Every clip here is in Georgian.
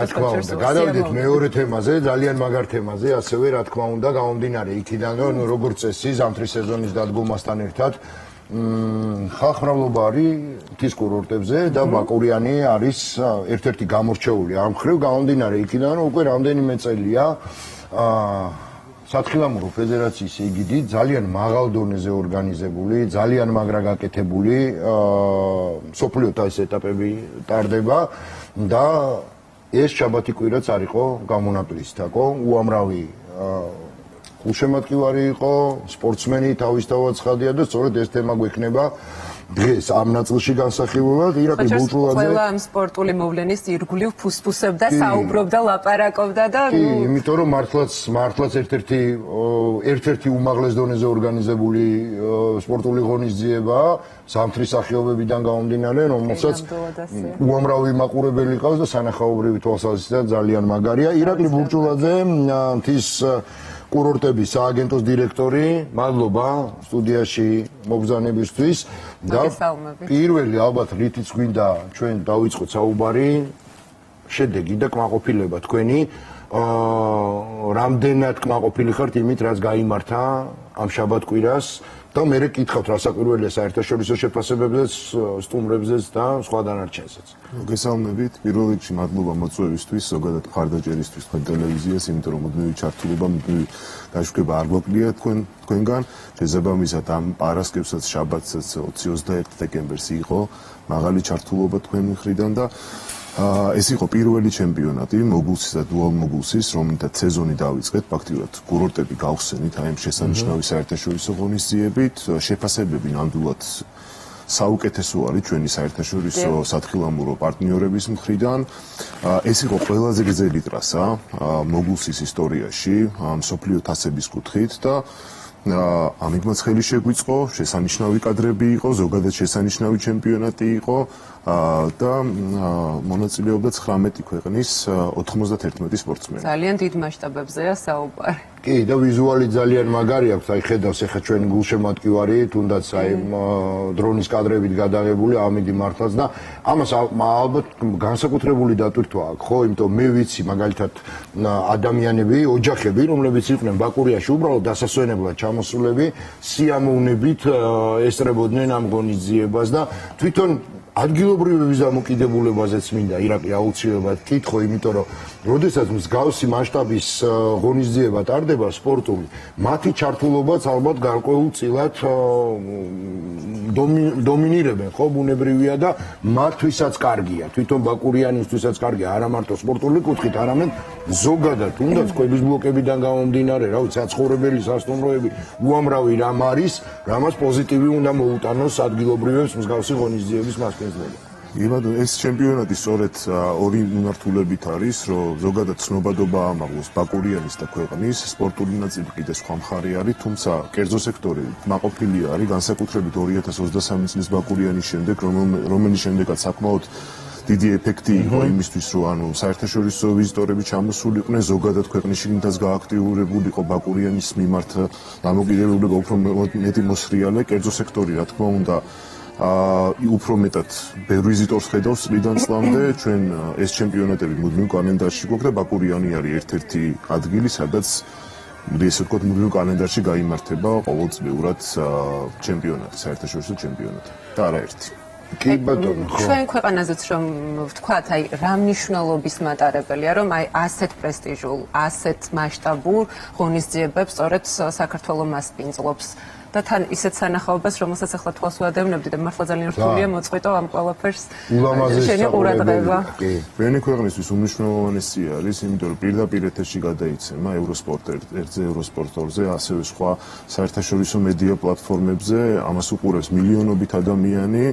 რა თქმა უნდა, გადავიდეთ მეორე თემაზე, ძალიან მაგარ თემაზე, ასევე რა თქმა უნდა, გამომდინარე იქიდან, რომ როგორც წესი, ზამთრის სეზონის დადგომასთან ერთად ხალხმრავლობა არის მთის კურორტებზე და ბაკურიანი არის ერთ-ერთი გამორჩეული ამ მხრივ გამომდინარე იქიდან, რომ უკვე რამდენიმე წელია სათხილამურო ფედერაციის ეგიდით ძალიან მაღალ დონეზე ორგანიზებული, ძალიან მაგრა გაკეთებული მსოფლიო თასის ეტაპები ტარდება და ეს შაბათი კვირაც არ იყო გამონაკლისთაკო, უამრავი გულშემატკივარი იყო, სპორტსმენი თავისთავად ცხადია და სწორედ ეს თემა გვექნება დღეს ამ ნაწილში განსახილველად. ირაკლი ბულჭულაძე ყველა ამ სპორტული მოვლენის ირგვლივ ფუსფუსებდა, საუბრობდა, ლაპარაკობდა და კი, იმიტომ რომ მართლაც ერთ-ერთი უმაღლეს დონეზე ორგანიზებული სპორტული ღონისძიებაა, ზამთრის სახეობებიდან გამომდინარე, რომელსაც უამრავი მაყურებელი ყავს და სანახაობრივი თვალსაზრისით ძალიან მაგარია. ირაკლი ბულჭულაძე, მთის კურორტების სააგენტოს დირექტორი, მადლობა სტუდიაში მობრძანებისთვის და პირველი ალბათ რითიც გვინდა ჩვენ დავიწყოთ საუბარი, შედეგი და კმაყოფილება თქვენი, რამდენად კმაყოფილი ხართ იმით, რაც გაიმართა ამ შაბათ-კვირას და მე კითხავთ რა საკვირველია საერთაშორისო შეფასებებზეც, სტუმრებზეც და სხვა დანარჩენსაც. მოგესალმებით, პირველ რიგში მადლობა მოწვევისთვის, ზოგადად მხარდაჭერისთვის თქვენ ტელევიზიას, იმიტომ რომ მუდმივი ჩართულობა, მუდმივი გაშვება არ მოკლია თქვენგან. შესაბამისად ამ პარასკევსაც, შაბათსაც 20-21 დეკემბერს იყო მაღალი ჩართულობა თქვენ მხრიდან და ეს იყო პირველი ჩემპიონატი მოგულსის და დუალ მოგულსის, რომელთა სეზონი დავიწყეთ, ფაქტიურად კურორტები გავხსენით აი ამ შესანიშნავი საერთაშორისო ღონისძიებით, შეფასებები ნამდვილად საუკეთესო არის ჩვენი საერთაშორისო სათხილამურო პარტნიორების მხრიდან. ეს იყო ყველაზე გრძელი ტრასა მოგულსის ისტორიაში, მსოფლიო თასების კუთხით და ამით ხელი შეგვიწყო, შესანიშნავი კადრები იყო, ზოგადად შესანიშნავი ჩემპიონატი იყო და მონაწილეობდა 19 ქვეყნის 91 სპორტსმენი. ძალიან დიდ მასშტაბებზეა საუბარი. კი, და ვიზუალი ძალიან მაგარი აქვს, აი ხედავს ახლა ჩვენ გულშემატკივარი, თუნდაც აი დრონის კადრებით გადაღებული, ამინდი მართლაც და ამას ალბათ განსაკუთრებული დატვირთვა აქვს, ხო, იმიტომ მე ვიცი მაგალითად ადამიანები, ოჯახები, რომლებიც იყვნენ ბაკურიაში უბრალოდ დასასვენებლად ჩამოსულები, სიამოვნებით ესწრებოდნენ ამ ღონისძიებას და თვითონ ადგილობრივების დამოკიდებულებაზეც მინდა ირაკლი აუცილებლად კითხო, იმიტომ რომ როდესაც მსგავსი მასშტაბის ღონისძიება ტარდება სპორტული, მათი ჩართულობაც ალბათ გარკვეულწილად დომინირებენ, ხო, ბუნებრივია და მათთვისაც კარგია, თვითონ ბაკურიანისთვისაც კარგია, არა მარტო სპორტული კუთხით, არამედ ზოგადად, თუნდაც კვების ბლოკებიდან გამომდინარე, რა ვიცი, საცხოვრებელი, სასტუმროები, უამრავი რამ არის, რამაც პოზიტივი უნდა მოუტანოს ადგილობრივებს მსგავსი ღონისძიების მასპინძლები. იმად ეს ჩემპიონატი სწორედ ორი მიმართულებით არის, რომ ზოგადად ცნობადობა ამაღლოს ბაკურიანის და ქვეყნის, სპორტული ნაწილი კიდე სხვა მხარე არის, თუმცა კერძო სექტორი მაყოფილი არის, განსაკუთრებით 2023 წლის ბაკურიანის შემდეგ, რომელიც შემდეგაც საკმაოდ დიდი ეფექტი იყო იმისთვის, რომ ანუ საერთაშორისო ვიზიტორები ჩამოსულიყვნენ, ზოგადად ქვეყნის შიგნითაც გააქტიურებული იყო ბაკურიანის მიმართ დამოკიდებულება უფრო მეტი მოსრიალე, კერძო სექტორი რა თქმა უნდა უფრო მეტად ბევრ ვიზიტორს ხედავს წლიდან წლამდე, ჩვენ ეს ჩემპიონატები მუდმივ კალენდარში გვაქვს და ბაკურიანი არის ერთ-ერთი ადგილი, სადაც ესე ვთქვათ, მუდმივ კალენდარში გაიმართება ყოველწლიურად ჩემპიონატი, საერთაშორისო ჩემპიონატი და არაერთი. კი ბატონო, ხო. ჩვენ ქვეყანაზეც რომ ვთქვათ, აი რა მნიშვნელობის მატარებელია, რომ აი ასეთ პრესტიჟულ, ასეთ მასშტაბურ ღონისძიებებს სწორედ საქართველოს მასპინძლობს. და თან ისეთ სანახაობას, რომელსაც ახლა თვალს ვადევნებდი და მართლა ძალიან რთულია მოწყვეტო ამ ყველაფერს. შენი ყურადღება. ჩვენი ქვეყნისთვის უმნიშვნელოვანესი არის, იმიტომ რომ პირდაპირ ეთერში გადაიცემა ევროსპორტ 1-ზე, ევროსპორტ 2-ზე, ასევე სხვა საერთაშორისო მედია პლატფორმებზე, ამას უყურებს მილიონობით ადამიანი.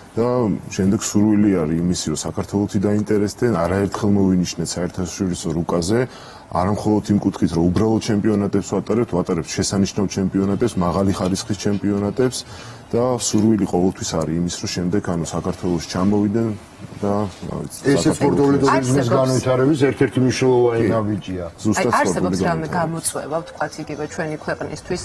და შემდეგ სურვილი არის იმისი, რომ საქართველოსი დაინტერესდნენ, არაერთხელ მოვინიშნეთ საერთაშორისო რუკაზე, არა მხოლოდ იმ კუთხით, რომ უბრალოდ ჩემპიონატებს ვატარებთ შესანიშნავ ჩემპიონატებს, მაღალი ხარისხის ჩემპიონატებს და სურვილი ყოველთვის არის იმის, რომ შემდეგ საქართველოს ჩამოვიდნენ და ესე სპორტული ტურიზმის განვითარების ერთ-ერთი მნიშვნელოვანი ნაბიჯია. ზუსტად არსებობს რამე გამოწვევა, ვთქვათ, იგივე ჩვენი ქვეყნისთვის,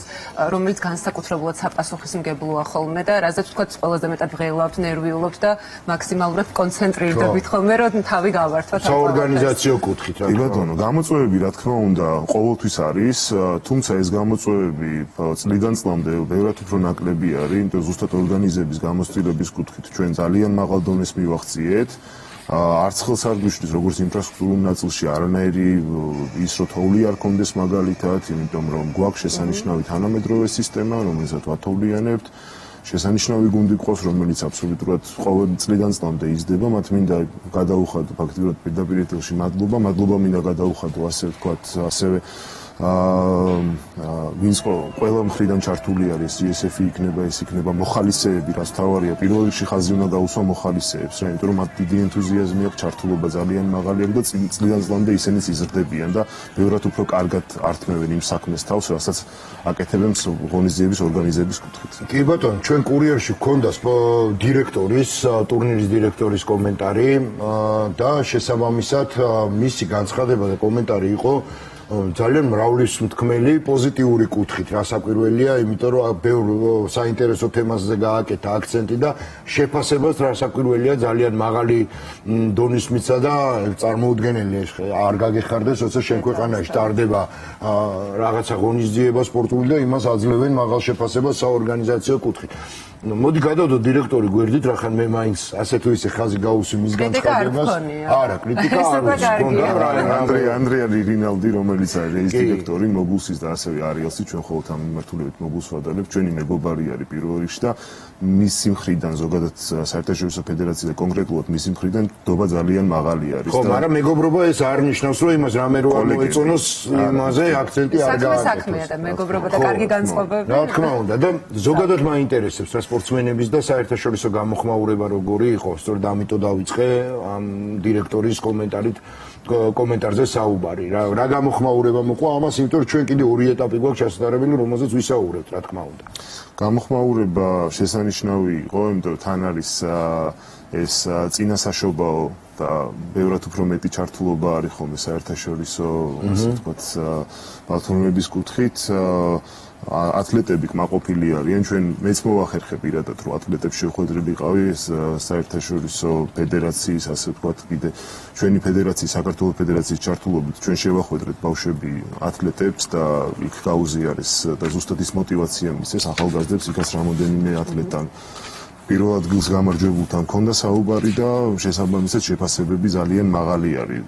რომელიც განსაკუთრებულად საპასუხისმგებლოა ხოლმე და რაზეც ვთქვათ, ყველაზე მეტად ვღელავთ, ნერვიულობთ და მაქსიმალურად კონცენტრირდებით ხოლმე, რომ თავი გავართვათ. საორგანიზაციო კუთხით რა. კი ბატონო, გამოწვევები რა თქმა უნდა ყოველთვის არის, თუმცა ეს გამოწვევები წლიდან წლამდე ბევრად უფრო ნაკლები არის, იმიტომ რომ ზუსტად ორგანიზების გამოცდილების კუთხით ჩვენ ძალიან მაღალ დონეს მივახციეთ. არც ხელს არ გვიშლის როგორც ინფრასტრუქტურულ ნაწილში არანაირი ის რო თოვლი არ კონდეს მაგალითად, იმიტომ რომ გვაქვს შესანიშნავი თანამედროვე სისტემა, რომელსაც ვათოვლიანებთ. შესანიშნავი გუნდი ყავს, რომელიც აბსოლუტურად ყოველ წლიდან წლამდე იზრდება, მათ მინდა გადაუხადო ფაქტიურად პირდაპირ ეთერში მადლობა მინდა გადაუხადო ასე ვთქვათ, ასევე ვინც ყველა მხრიდან ჩართული არის, GSF იქნება, ეს იქნება მოხალისეები, რაც თავარია, პირველ რიგში ხაზი უნდა გაუსვა მოხალისეებს, რა, იმიტომ რომ მათ დიდი ენთუზიაზმი აქვს, ჩართულობა ძალიან მაღალი აქვს და წლიდან წლამდე ისინიც იზრდებიან და ბევრად უფრო კარგად ართმევენ იმ საქმეს თავს, რასაც აკეთებენ ღონისძიების ორგანიზების კუთხით. კი ბატონო, ჩვენ კურიერში გვქონდა ტურნირის დირექტორის კომენტარი და შესაბამისად მისი განცხადება და კომენტარი იყო ძალიან მრავლისმთქმელი, პოზიტიური კუთხით, რასაკვირველია, იმიტომ რომ ბევრ საინტერესო თემაზე გააკეთა აქცენტი და შეფასებაც რასაკვირველია, ძალიან მაღალი დონის მისცა და წარმოუდგენელი არ გაგეხარდეს, როცა შენ ქვეყანაში ტარდება რაღაცა ღონისძიება სპორტული და იმას აძლევენ მაღალ შეფასებას საორგანიზაციო კუთხით. მოდი გადავდო დირექტორი გვერდით, რახან მე მაინც ასე თუ ისე ხაზი გაუსვი მის განცხადებას. არა, კრიტიკა არ არის. ანდრია რინალდი, რომელიც არის დირექტორი მობუსის და ასევე არიელსი, ჩვენ ხოლმე ამ მიმართულებით მობუსს ვადარებთ, ჩვენი მეგობარი არის პირველ რიგში და მისი მხრიდან ზოგადად საერთაშორისო ფედერაცია და კონკრეტულად მისი მხრიდან დობა ძალიან მაღალი არის. ხო, მაგრამ მეგობრობა ეს არ ნიშნავს, რომ იმას რამე რო არ მოეწონოს, იმაზე აქცენტი არ გააკეთოს. საქმეა და მეგობრობა და კარგი განწყობები. რა თქმა უნდა და ზოგადად მაინტერესებს რა სპორტსმენების და საერთაშორისო გამოხმაურება როგორი იყო, სწორედ ამიტომ დავიწყე ამ დირექტორის კომენტარზე საუბარი. რა გამოხმაურება მოყვა ამას, იმიტომ რომ ჩვენ კიდე ორი ეტაპი გვაქვს ჩასატარებელი, რომელზეც ვისაუბრებთ, რა თქმა უნდა. გამოხმაურება შესანიშნავი იყო, იმიტომ რომ თან არის ეს წინასაშობაო და ბევრად უფრო მეტი ჩართულობა არის ხოლმე საერთაშორისო, ასე ვთქვათ, ბალთონების კუთხით. ათლეტები კმაყოფილი არიან, ჩვენ მეც მოვახერხე პირადად, რომ ათლეტებს შეხვედრილიყავი ეს საერთაშორისო ფედერაციის, ასე ვთქვათ, კიდე ჩვენი ფედერაციის, საქართველოს ფედერაციის ჩართულობით ჩვენ შევახვედრეთ ბავშვები ათლეტებს და იქ გაუზიარეს და ზუსტად ის მოტივაცია მისცეს ახალგაზრდებს იქაც რამოდენიმე ათლეტთან. პირველ ადგილს გამარჯვებულთან მქონდა საუბარი და შესაბამისად შეფასებები ძალიან მაღალი არის.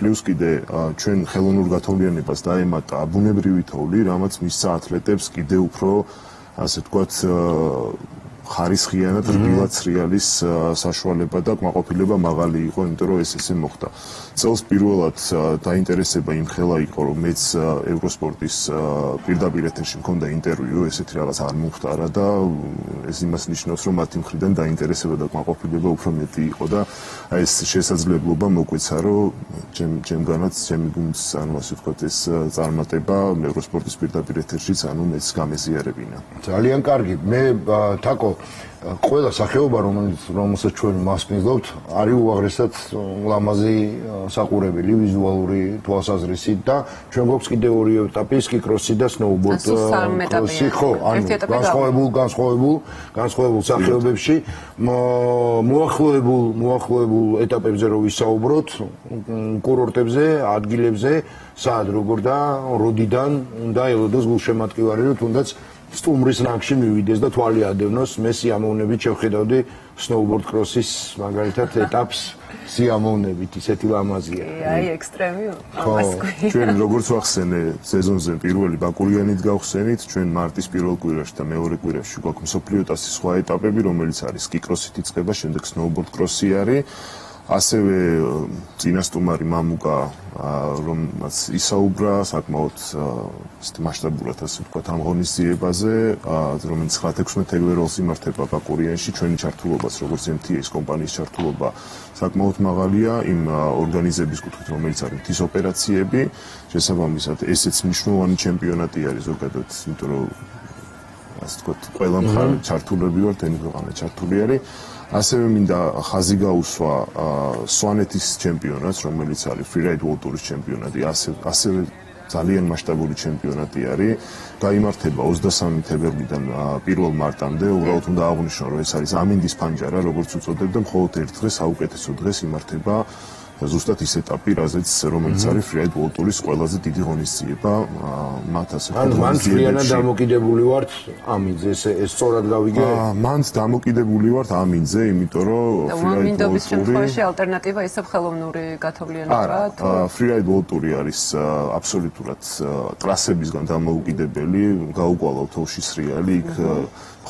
პლუს კიდე ჩვენ ხელოვნურ გათოვლიანებას დაემატა ბუნებრივი თოვლი, რამაც მისცა ათლეტებს კიდე უფრო, ასე ვთქვათ, ხარისხიანად რბილად სრიალის საშუალება და კმაყოფილება მაღალი იყო, იმიტომ რომ ესე მოხდა. წელს პირველად დაინტერესება იმ ხელა იყო, რომ მეც ევროსპორტის პირდაპირ ეთერში მქონდა ინტერვიუ, ესეთი რაღაც არ მომხდარა და ეს იმას ნიშნავს, რომ მათი მხრიდან დაინტერესება და კმაყოფილება უფრო მეტი იყო და ეს შესაძლებლობა მოგვეცა, რომ ჩემგანაც ჩემი გუნდს, ანუ ასე ვთქვათ, ეს წარმატება ევროსპორტის პირდაპირ ეთერშიც, ანუ მეც გამეზიარებინა. ძალიან კარგი. მე თაკო ყველა სახეობა რომელსაც ჩვენ მასპინძლობთ არის უაღრესად ლამაზი საყურებელი ვიზუალური თვალსაზრისით და ჩვენ გვაქვს კიდე ორი ეტაპი სკიკროსი და სნოუბორდი ხო ანუ განსხვავებულ სახეობებში მოახლოებულ ეტაპებზე რო ვისაუბროთ კურორტებზე ადგილებზე სად როგორ და როდიდან უნდა ელოდეს გულშემატკივარი რომ თუნდაც სტუმრის ნაკში მივიდეს და თვალი ადევნოს მე სიამოვნებით შევხედავდი სნოუბორდ κρოსის მაგალითად ეტაპს სიამოვნებით ისეთი ლამაზია. აი ექსტრემი ჩვენ როგორც ვახსენე სეზონზე პირველი ბაკურიანით გავხსენით ჩვენ მარტის პირველ კვირაში და მეორე კვირაში გვაქვს მსოფლიო ტასის სხვა ეტაპები რომელიც არის სკიკროსით იწყება შემდეგ სნოუბორდ კროსი არის ასევე წინასტუმარი მამუკა რომელმაც ისაუბრა საკმაოდ ისეთი მასშტაბურად ასე ვთქვათ ამ ღონისძიებაზე რომელიც 9-16 თებერვალს იმართება ბაკურიანში ჩვენი ჩართულობაც როგორც MTA-ის კომპანიის ჩართულობა საკმაოდ მაღალია იმ ორგანიზების კუთხით რომელიც არის მთის ოპერაციები შესაბამისად ესეც მნიშვნელოვანი ჩემპიონატი არის ზოგადად იმიტომ რომ ასე ვთქვათ ყველა მხარე ჩართულები ვართ ენი ქვეყანა ჩართული არის ასევე მინდა ხაზი გაუსვა სვანეთის ჩემპიონატს, რომელიც არის Freeride World Tour-ის ჩემპიონატი, ასევე ძალიან მასშტაბური ჩემპიონატი არის. გაიმართება 23 თებერვლიდან 1 მარტამდე, უბრალოდ უნდა აღვნიშნო, რომ ეს არის ამინდის ფანჯარა, როგორც უწოდებდა, მხოლოდ ერთ დღეს, საუკეთესო დღეს იმართება ზუსტად ის ეტაპი, რომელიც არის Freeride World Tour-ის ყველაზე დიდი ღონისძიება, მათ ასე ვთქვათ. მან ძალიან დამოკიდებული ვართ ამინძე, ეს სწორად გავიგე? მან დამოკიდებული ვართ ამინძე, იმიტომ რომ Freeride World Tour-ში ალტერნატივა ისევ ხელოვნური გათოვლილებაა თუ Freeride World Tour-ი არის აბსოლუტურად ტრასებისგან დამოუკიდებელი, გაუკვალავ თოვში სრიალი, იქ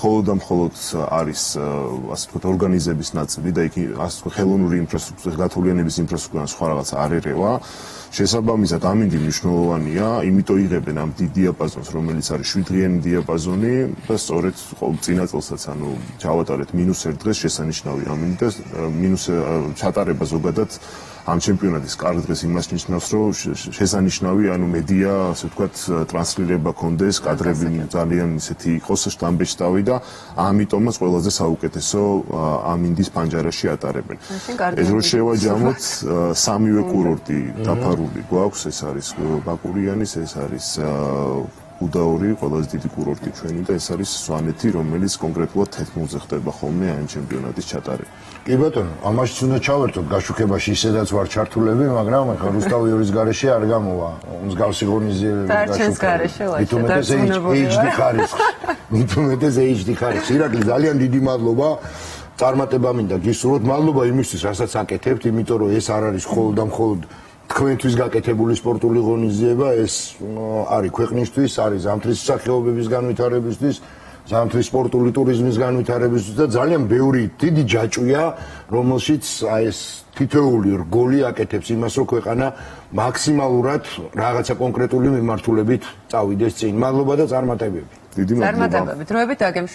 მხოლოდ არის ასე ვთქვათ ორგანიზების ნაწილი და იქ ასე ვთქვათ ხელოვნური ინფრასტრუქტურა, გათოვლიანების ინფრასტრუქტურა სხვა რაღაც არ ერევა. შესაბამისად ამინდი მნიშვნელოვანია, იმიტომ იღებენ ამ დიდ დიაპაზონს, რომელიც არის 7-დღიანი დიაპაზონი და სწორედ წინა წელსაც ანუ ჩავატარეთ -1 დღეს შესანიშნავი ამინდი და მინუს ჩატარება ზოგადად ამ ჩემპიონატის კარგ დღეს იმას ნიშნავს, რომ შესანიშნავი, ანუ მედია, ასე ვთქვათ, ტრანსლირება კონდეს, კადრები ძალიან ისეთი იყოს შტამბეშტავი და ამიტომაც ყველაზე საუკეთესო ამინდის პანჯარაში ატარებენ. ეს რო შევაჯამოთ, სამივე კურორტი დაფარული გვაქვს, ეს არის ბაკურიანის, ეს არის უდაური, ყველაზე დიდი კურორტი ჩვენი და ეს არის სვანეთი, რომელიც კონკრეტულად თეთრმულზე ხდება ხოლმე ამ ჩემპიონატის ჩატარება. კი ბატონო, ამაშიც უნდა ჩავერთოთ გაშუქებაში ისედაც ვარ ჩართულები, მაგრამ ახლა რუსთავი ორის გარეშე არ გამოვა. მსგავსი ღონისძიებები HD ხარისხი. ირაკლი, ძალიან დიდი მადლობა. წარმატება მინდა გისურვოთ. მადლობა იმისთვის, რასაც აკეთებთ, იმიტომ რომ ეს არ არის მხოლოდ და მხოლოდ თქვენთვის გაკეთებული სპორტული ღონისძიება, ეს არის ქვეყნისთვის, არის ზამთრის სახეობების განვითარებისთვის, ზამთრის სპორტული ტურიზმის განვითარებისთვის და ძალიან ბევრი დიდი ჯაჭვია, რომელშიც ეს თითოეული რგოლი აკეთებს იმას, რომ ქვეყანა მაქსიმალურად რაღაცა კონკრეტული მიმართულებით წავიდეს წინ. მადლობა და წარმატებები. დიდი მადლობა. წარმატებები. დროებით აგემშვიდობთ.